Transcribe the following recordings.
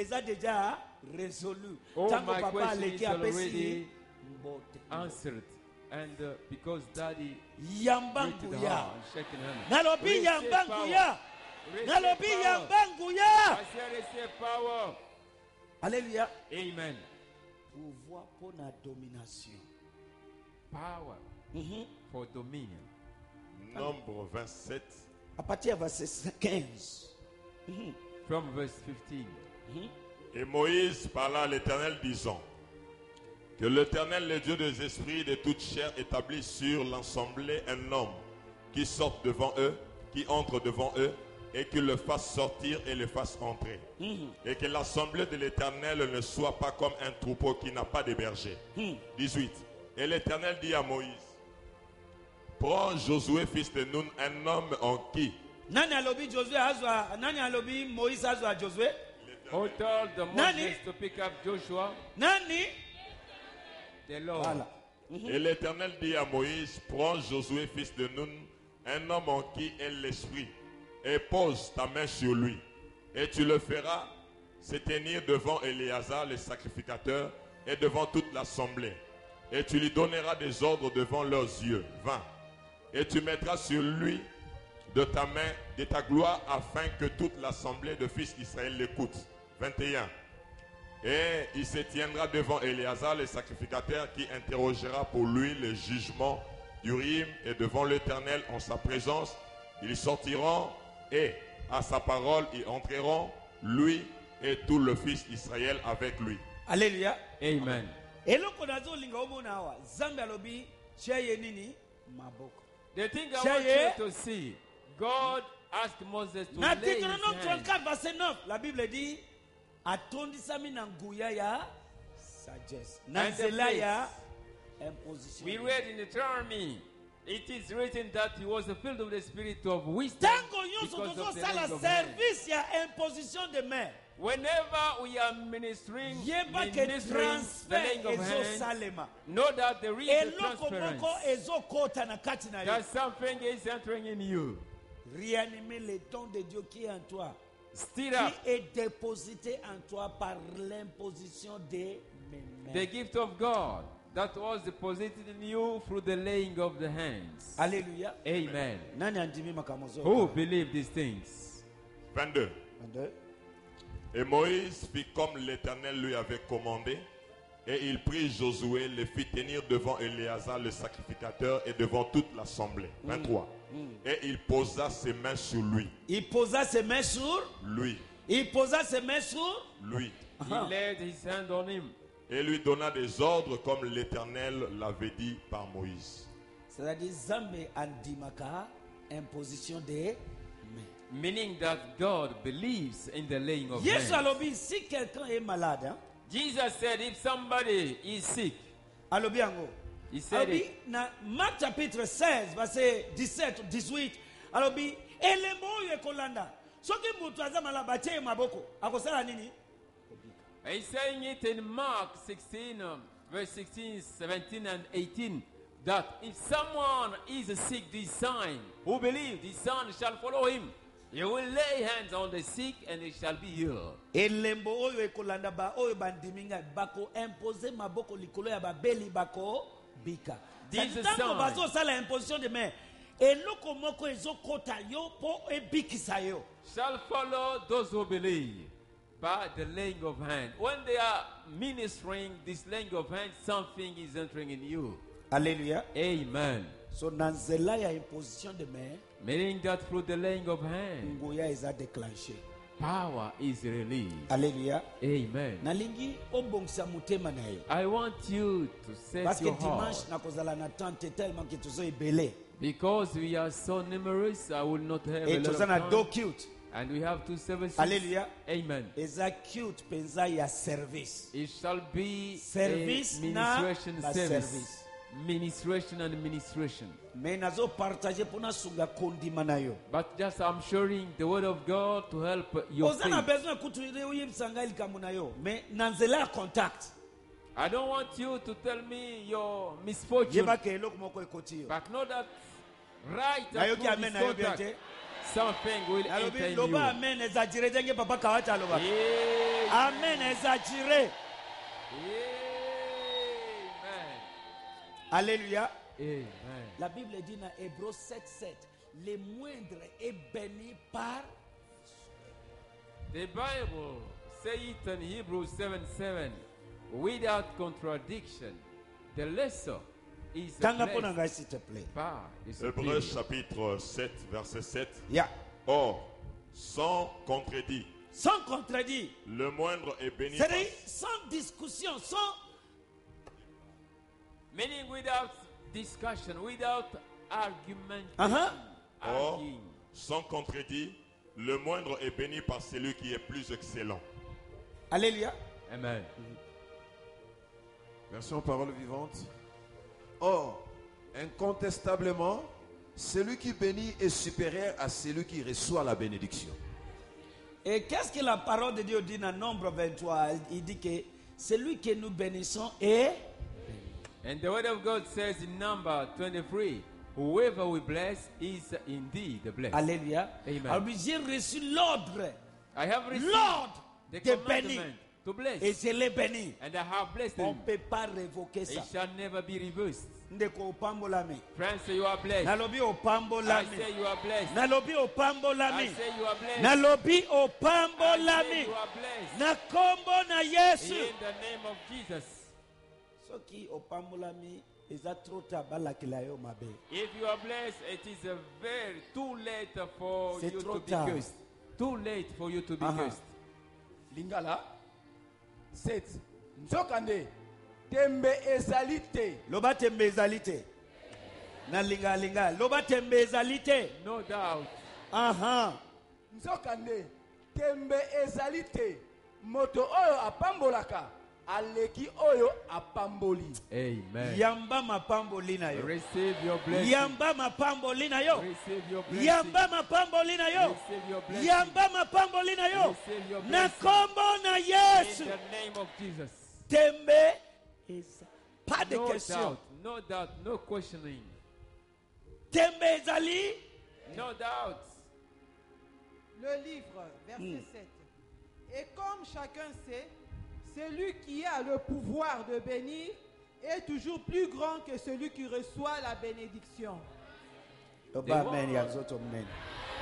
est déjà résolu. Oh, Tant que my papa question leki is already apesi mbote. answered. And because Daddy Yambangu greeted ya. her and shaking hand. Nalobi Receive yambangu power. ya. Receive Nalobi power. yambangu ya. I say receive power. Alléluia. Amen. Pouvoir pour la domination. Power for dominion. Nombre 27. À partir du verset 15. From verse 15. Et Moïse parla à l'Éternel disant, que l'Éternel, le Dieu des esprits de toute chair, établisse sur l'assemblée un homme qui sorte devant eux, qui entre devant eux, et qu'il le fasse sortir et le fasse entrer. Et que l'assemblée de l'Éternel ne soit pas comme un troupeau qui n'a pas de berger. 18. Et l'Éternel dit à Moïse, prends Josué, fils de Nun, un homme en qui Nani alobi Josué azwa, nani alobi Moïse azwa Josué? Who told the Nani? Moses to pick up Joshua? Nani? The Lord. Voilà. Et l'Éternel dit à Moïse, prends Josué, fils de Nun, un homme en qui est l'esprit, et pose ta main sur lui. Et tu le feras se tenir devant Éléazar, le sacrificateur, et devant toute l'assemblée. Et tu lui donneras des ordres devant leurs yeux. 20. Et tu mettras sur lui de ta main, de ta gloire, afin que toute l'assemblée de fils d'Israël l'écoute. 21. Et il se tiendra devant Éléazar, le sacrificateur, qui interrogera pour lui le jugement d'Urim, et devant l'Éternel en sa présence. Ils sortiront et à sa parole ils entreront, lui et tout le fils d'Israël avec lui. Alléluia. Amen. Eloko nazo linga omona awa. Zambe alobi cheye nini? Maboko. The thing I Shall want ye? you to see, God asked Moses to Na lay his Deutéronome hand. 34 verset 9, la Bible dit atondisami na nguya ya sagesse. Na And the nzela ya place. imposition. We read in Deuteronomy, it is written that he was filled with the spirit of wisdom Tango nyonso because of the tozosala laying of hands. service ya imposition de main. Whenever we are ministering Yeba ke the transfer laying of hands, ezosalema. know that there is a Eloko transference. moko ezokota na kati na yo. That something is entering in you. Réanimer le don de Dieu qui est en toi, Stir up qui est déposité en toi par l'imposition des mains. the gift of God that was deposited in you through the laying of the hands. Alléluia. Amen. Nani andimi makamozo? Who believe these things? 22. Et Moïse fit comme l'Éternel lui avait commandé, et il prit Josué, le fit tenir devant Éléazar le sacrificateur et devant toute l'assemblée. 23. Et il posa ses mains sur lui. Il posa ses mains sur. Lui. Il posa ses mains sur. Lui. He laid his hand on him. Et lui donna des ordres comme l'Éternel l'avait dit par Moïse. C'est-à-dire Zambe andimaka imposition des mains. Meaning that God believes in the laying of Yesu hands. alobi si quelqu'un est malade, hein, Jesus said if somebody is sick, alobi yango. he said Alobi it. na Marc chapitre 16 verset 17 18 alobi elembo oyo ekolanda soki mutu aza malade batie maboko akosala nini? He's saying it in Mark 16, verse 16, 17, and 18, that if someone is sick, this sign, who believes, this son shall follow him. He will lay hands on the sick and they shall be healed. Elembo oyo ekolanda ba oyo bandiminga bako impose maboko likolo ya babeli bako bika. This is Tango sign. bazo sala imposition de main. Eloko moko ezokota yo po ebikisa yo. Shall follow those who believe by the laying of hands. When they are ministering this laying of hands, something is entering in you. Alléluia. Amen. So nanzela ya imposition de main, Meaning that through the laying of hands, nguya eza déclenché. power is released. Alléluia. Amen. Nalingi obongisa mutema na yo. I want you to set Parce que your dimanche heart. nakozala na tente tellement que tuzo ebele. Because we are so numerous, I will not have a Et lot tuzo of na do time. cute. And we have two services. Alléluia. Amen. Eza cute penza ya service. It shall be Service a na ministration ba service. service. Ministration and ministration. Mais nazo partager pona sunga kondima na yo. But just I'm sharing the word of God to help your Oza na faith. besoin kutu ile uyibisanga likambo na yo. Mais nanzela ya contact. I don't want you to tell me your misfortune. Yeba ke eloko moko ekoti yo. But know that right Na yo after ki amen this na yo bien contact, te. something will enter Alobi in you. loba amen exagéré denge papa kawacha loba. Amen. Amen exagéré. Amen. Alléluia. Amen. La Bible dit dans Hébreux 7:7, les moindres est béni par. The Bible says it in Hebrews 7:7, without contradiction, the lesser is Tanga pona blessed ngai s'il te plaît. par the Hébreux superior. chapitre 7, verset 7. Yeah. Or, sans contredit, Sans contredit. le moindre est béni par... C'est-à-dire sans discussion, sans. Meaning without discussion, without argument. Uh-huh. Or, Arguing. sans contredit, le moindre est béni par celui qui est plus excellent. Alléluia. Amen. Version parole vivante. Or, incontestablement, celui qui bénit est supérieur à celui qui reçoit la bénédiction. Et qu'est-ce que la parole de Dieu dit dans Nombre 23? Il dit que celui que nous bénissons est. And the word of God says in number 23, whoever we bless is indeed blessed. Alléluia. Amen. Alors j'ai reçu l'ordre I have received Lord the de commandment bénir. to bless. Et je l'ai béni. And I have blessed On him. ne peut pas révoquer ça. It shall never be reversed. Ndeko opambolami. Friends, say you are blessed. Nalobi I opambolami. say you are blessed. Nalobi I opambolami. say you are blessed. Nalobi I say opambolami. you are blessed. Na kombo na Yesu. In the name of Jesus. Soki opambolami eza trop tabalakila yo mabe. If you are blessed, it is a very too late for C'est you trop to be tard. cursed. Too late for you to be Aha. cursed. Lingala 7 nzokande tembe ezali te Loba tembe ezali te. Na linga linga. Loba tembe ezali te. No doubt. Aha. nzokande tembe ezali te moto oyo apambolaka aleki oyo apamboli. Amen. Yamba mapamboli na yo. Receive your blessing. Yamba mapamboli na yo. Receive your blessing. Yamba mapamboli na yo. Receive your blessing. Yamba mapamboli na yo. Receive your Na blessing. kombo na In Yesu. the name of Jesus. Tembe eza. Pas de No question. doubt. No doubt. No questioning. Tembe ezali. No doubt. Le livre, verset 7. Et comme chacun sait, celui qui a le pouvoir de bénir est toujours plus grand que celui qui reçoit la bénédiction. Loba amen ya nzoto mnene.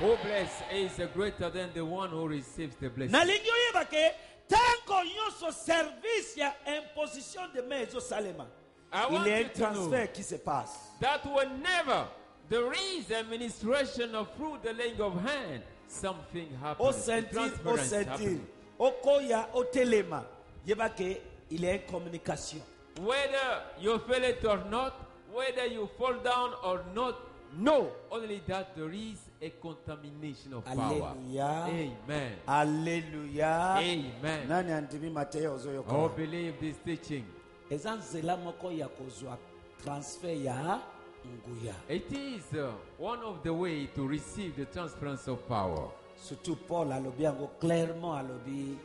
Who blessed is greater than the one who receives the blessing. Nalingi oyeba ke tango nyonso service ya imposition de main ezosalema. I Il want y a you un to know transfert qui se passe. that whenever there is administration of through the laying of hand, something Au happens. sentir, au Transference sentir, happens. au koya, au telema. Yeba ke il y a une communication. Whether you feel it or not, whether you fall down or not, no. Only that there is a contamination of power. Alléluia. Amen. Alléluia. Amen. Nani andimi Mateo ozoyoka. Oh, believe this teaching. Eza nzela moko ya kozwa transfer ya nguya. It is one of the way to receive the transference of power. Surtout Paul alobi yango clairement alobi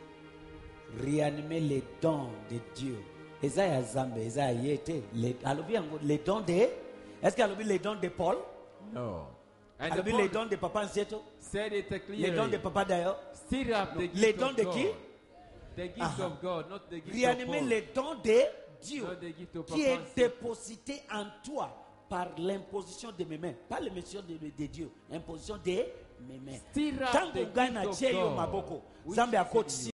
réanimer les dons de Dieu. Eza ya Zambe, eza ya yete. Alobi yango les dons de. Est-ce qu'alobi les dons de Paul? No. And the Alobi Paul les dons de Papa Nsieto? said it Les dons de clearly. Papa Dayo? Stir up the Les gift dons of de God. qui? The gift Aha. of God, not the gift of Réanimer Paul. les dons de Dieu Not the gift of qui Papa est Nsieto. déposité en toi par l'imposition de mes mains. Pas l'imposition de Dieu, imposition de mes mains. Stir up Tango the Ghana gift of Cheyo God, Maboko, which Zambe is akoti in you.